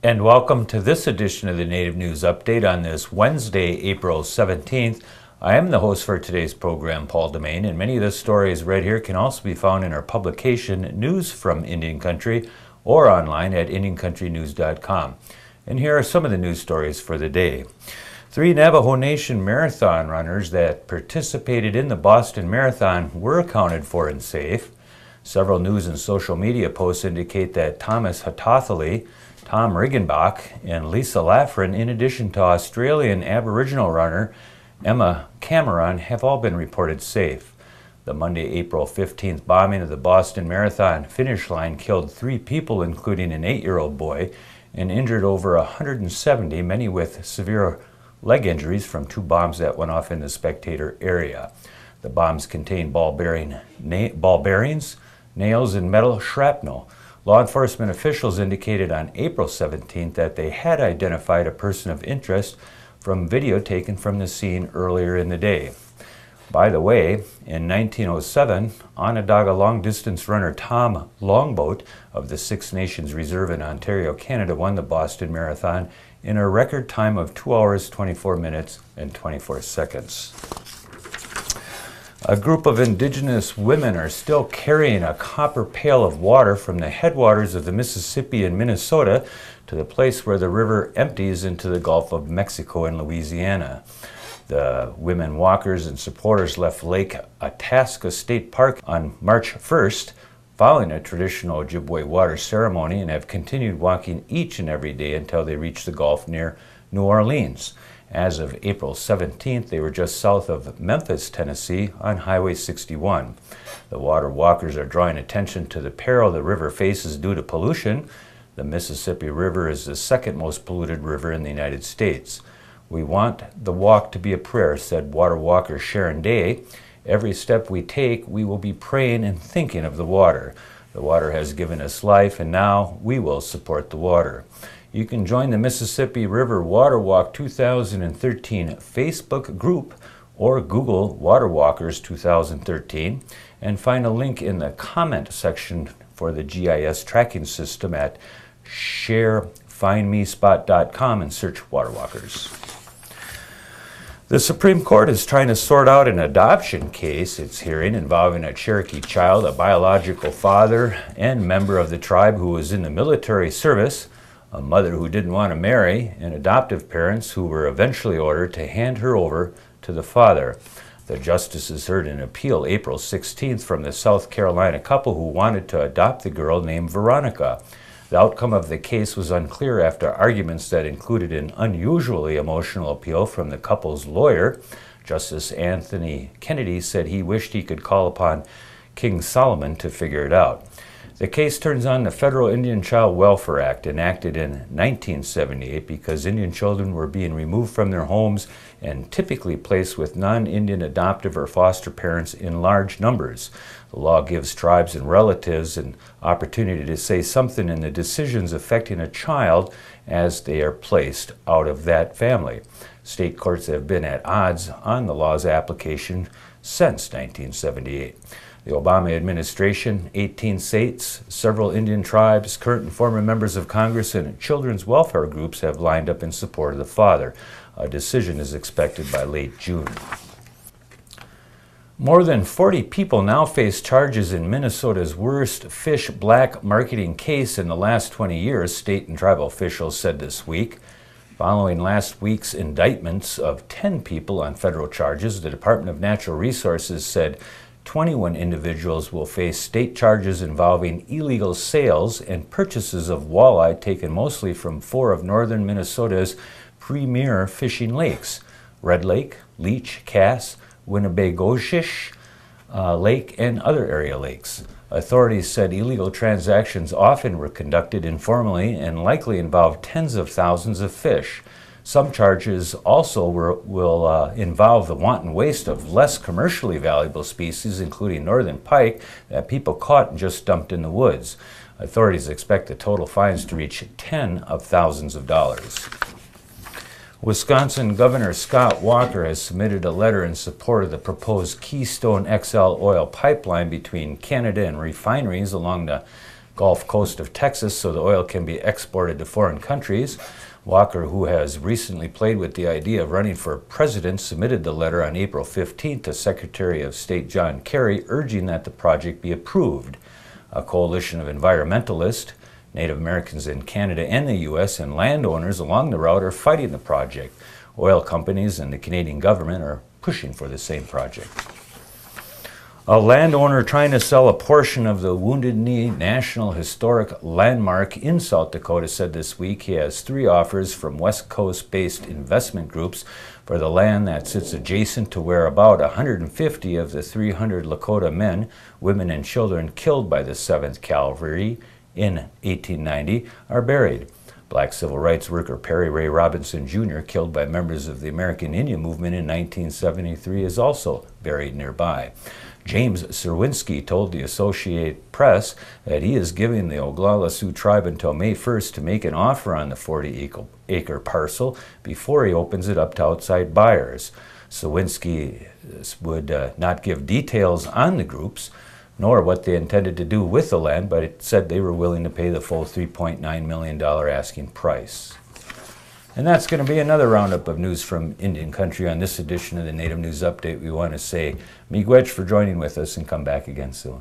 And welcome to this edition of the Native News Update on this Wednesday, April 17th. I am the host for today's program, Paul Demain, and many of the stories read here can also be found in our publication, News from Indian Country, or online at IndianCountryNews.com. And here are some of the news stories for the day. 3 Navajo Nation marathon runners that participated in the Boston Marathon were accounted for and safe. Several news and social media posts indicate that Thomas Hatothali, Tom Riggenbach, and Lisa Laffren, in addition to Australian Aboriginal runner Emma Cameron, have all been reported safe. The Monday, April 15th bombing of the Boston Marathon finish line killed 3 people, including an 8-year-old boy, and injured over 170, many with severe leg injuries from 2 bombs that went off in the spectator area. The bombs contained ball bearings, nails, and metal shrapnel. Law enforcement officials indicated on April 17th that they had identified a person of interest from video taken from the scene earlier in the day. By the way, in 1907, Onondaga long-distance runner Tom Longboat of the Six Nations Reserve in Ontario, Canada, won the Boston Marathon in a record time of 2 hours, 24 minutes, and 24 seconds. A group of Indigenous women are still carrying a copper pail of water from the headwaters of the Mississippi in Minnesota to the place where the river empties into the Gulf of Mexico in Louisiana. The women walkers and supporters left Lake Itasca State Park on March 1st following a traditional Ojibwe water ceremony and have continued walking each and every day until they reach the Gulf near New Orleans. As of April 17th, they were just south of Memphis, Tennessee, on Highway 61. The water walkers are drawing attention to the peril the river faces due to pollution. The Mississippi River is the second most polluted river in the United States. "We want the walk to be a prayer," said water walker Sharon Day. "Every step we take, we will be praying and thinking of the water. The water has given us life, and now we will support the water." You can join the Mississippi River Water Walk 2013 Facebook group or Google Water Walkers 2013 and find a link in the comment section for the GIS tracking system at sharefindmespot.com and search Water Walkers. The Supreme Court is trying to sort out an adoption case it's hearing involving a Cherokee child, a biological father and member of the tribe who was in the military service, a mother who didn't want to marry, and adoptive parents who were eventually ordered to hand her over to the father. The justices heard an appeal April 16th from the South Carolina couple who wanted to adopt the girl named Veronica. The outcome of the case was unclear after arguments that included an unusually emotional appeal from the couple's lawyer. Justice Anthony Kennedy said he wished he could call upon King Solomon to figure it out. The case turns on the Federal Indian Child Welfare Act, enacted in 1978 because Indian children were being removed from their homes and typically placed with non-Indian adoptive or foster parents in large numbers. The law gives tribes and relatives an opportunity to say something in the decisions affecting a child as they are placed out of that family. State courts have been at odds on the law's application since 1978. The Obama administration, 18 states, several Indian tribes, current and former members of Congress, and children's welfare groups have lined up in support of the father. A decision is expected by late June. More than 40 people now face charges in Minnesota's worst fish black marketing case in the last 20 years, state and tribal officials said this week. Following last week's indictments of 10 people on federal charges, the Department of Natural Resources said 21 individuals will face state charges involving illegal sales and purchases of walleye taken mostly from 4 of northern Minnesota's premier fishing lakes: Red Lake, Leech, Cass, Winnebagoshish Lake, and other area lakes. Authorities said illegal transactions often were conducted informally and likely involved tens of thousands of fish. Some charges also will involve the wanton waste of less commercially valuable species, including northern pike, that people caught and just dumped in the woods. Authorities expect the total fines to reach tens of thousands of dollars. Wisconsin Governor Scott Walker has submitted a letter in support of the proposed Keystone XL oil pipeline between Canada and refineries along the Gulf Coast of Texas so the oil can be exported to foreign countries. Walker, who has recently played with the idea of running for president, submitted the letter on April 15th to Secretary of State John Kerry, urging that the project be approved. A coalition of environmentalists, Native Americans in Canada and the U.S., and landowners along the route are fighting the project. Oil companies and the Canadian government are pushing for the same project. A landowner trying to sell a portion of the Wounded Knee National Historic Landmark in South Dakota said this week he has 3 offers from West Coast-based investment groups for the land that sits adjacent to where about 150 of the 300 Lakota men, women, and children killed by the 7th Cavalry in 1890 are buried. Black civil rights worker Perry Ray Robinson Jr., killed by members of the American Indian Movement in 1973, is also buried nearby. James Serwinski told the Associated Press that he is giving the Oglala Sioux tribe until May 1st to make an offer on the 40-acre parcel before he opens it up to outside buyers. Serwinski would not give details on the groups, nor what they intended to do with the land, but it said they were willing to pay the full $3.9 million asking price. And that's going to be another roundup of news from Indian Country on this edition of the Native News Update. We want to say miigwech for joining with us and come back again soon.